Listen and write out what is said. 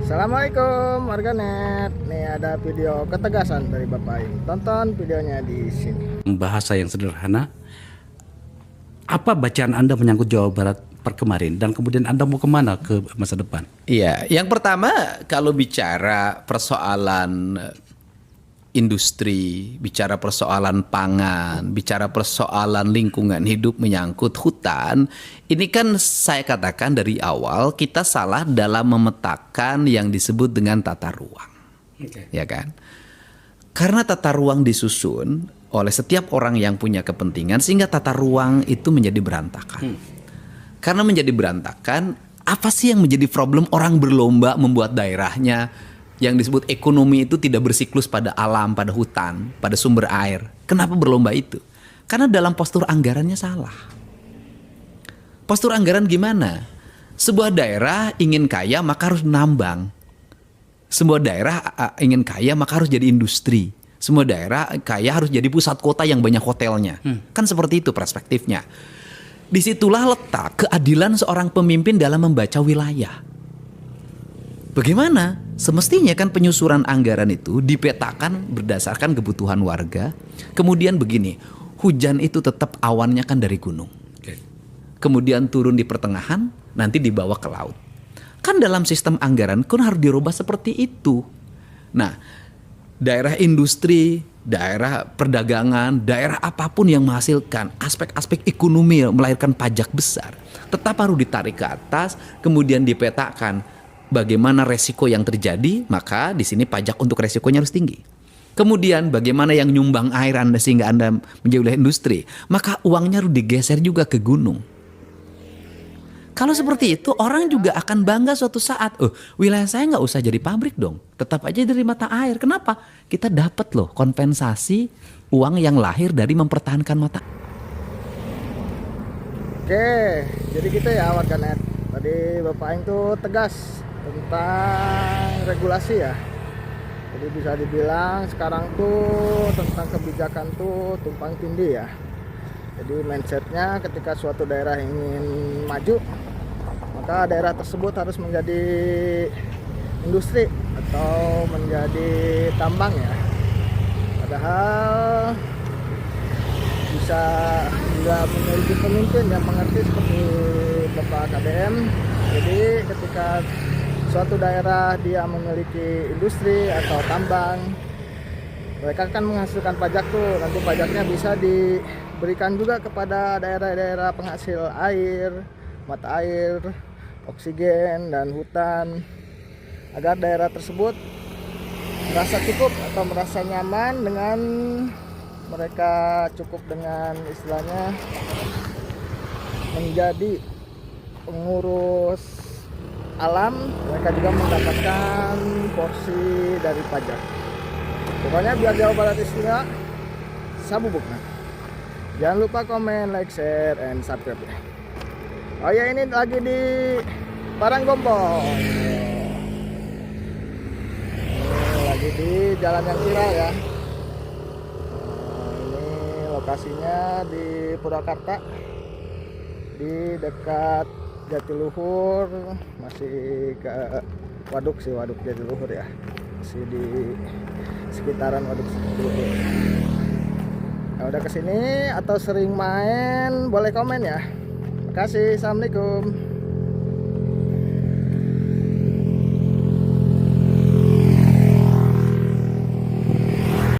Assalamualaikum warganet. Nih ada video ketegasan dari Bapak Aing. Tonton videonya di sini. Bahasa yang sederhana, apa bacaan Anda menyangkut Jawa Barat per kemarin dan kemudian Anda mau kemana ke masa depan? Iya, yang pertama kalau bicara persoalan industri, bicara persoalan pangan, bicara persoalan lingkungan hidup menyangkut hutan, ini kan saya katakan dari awal kita salah dalam memetakan yang disebut dengan tata ruang. Ya kan? Karena tata ruang disusun oleh setiap orang yang punya kepentingan sehingga tata ruang itu menjadi berantakan. Karena menjadi berantakan, apa sih yang menjadi problem orang berlomba membuat daerahnya yang disebut ekonomi itu tidak bersiklus pada alam, pada hutan, pada sumber air. Kenapa berlomba itu? Karena dalam postur anggarannya salah. Postur anggaran gimana? Sebuah daerah ingin kaya maka harus menambang. Sebuah daerah ingin kaya maka harus jadi industri. Semua daerah kaya harus jadi pusat kota yang banyak hotelnya. Kan seperti itu perspektifnya. Disitulah letak keadilan seorang pemimpin dalam membaca wilayah. Bagaimana? Semestinya kan penyusuran anggaran itu dipetakan berdasarkan kebutuhan warga. Kemudian begini, hujan itu tetap awannya kan dari gunung. Kemudian turun di pertengahan, nanti dibawa ke laut. Kan dalam sistem anggaran kan harus dirubah seperti itu. Nah, daerah industri, daerah perdagangan, daerah apapun yang menghasilkan aspek-aspek ekonomi melahirkan pajak besar, tetap harus ditarik ke atas, kemudian dipetakan bagaimana resiko yang terjadi, maka di sini pajak untuk resikonya harus tinggi. Kemudian bagaimana yang nyumbang air Anda sehingga Anda menjadi wilayah industri, maka uangnya harus digeser juga ke gunung. Kalau seperti itu orang juga akan bangga suatu saat, wilayah saya nggak usah jadi pabrik dong, tetap aja dari mata air. Kenapa? Kita dapat loh kompensasi uang yang lahir dari mempertahankan mata. Oke, jadi gitu ya warganet. Tadi Bapak Aing tuh tegas tentang regulasi ya. Jadi bisa dibilang sekarang tuh tentang kebijakan tuh tumpang tindih ya. Jadi mindsetnya ketika suatu daerah ingin maju, maka daerah tersebut harus menjadi industri atau menjadi tambang ya. Padahal bisa juga memiliki pemimpin yang mengerti seperti Bapak KDM. Jadi ketika suatu daerah dia memiliki industri atau tambang, mereka akan menghasilkan pajak tuh. Nanti pajaknya bisa diberikan juga kepada daerah-daerah penghasil air, mata air, oksigen, dan hutan, agar daerah tersebut merasa cukup atau merasa nyaman dengan mereka cukup dengan istilahnya menjadi pengurus alam. Mereka juga mendapatkan porsi dari pajak. Pokoknya biar Jawa Barat istimewa, sabubuk. Jangan lupa komen, like, share, and subscribe ya. Oh ya, ini lagi di Paranggombong. Lagi di Jalan yang Viral ya. Ini lokasinya di Purwakarta, di dekat Jatiluhur, masih ke Waduk Jatiluhur ya, masih di sekitaran Waduk Jatiluhur. Nah, udah kesini atau sering main boleh komen ya. Terima kasih, assalamualaikum.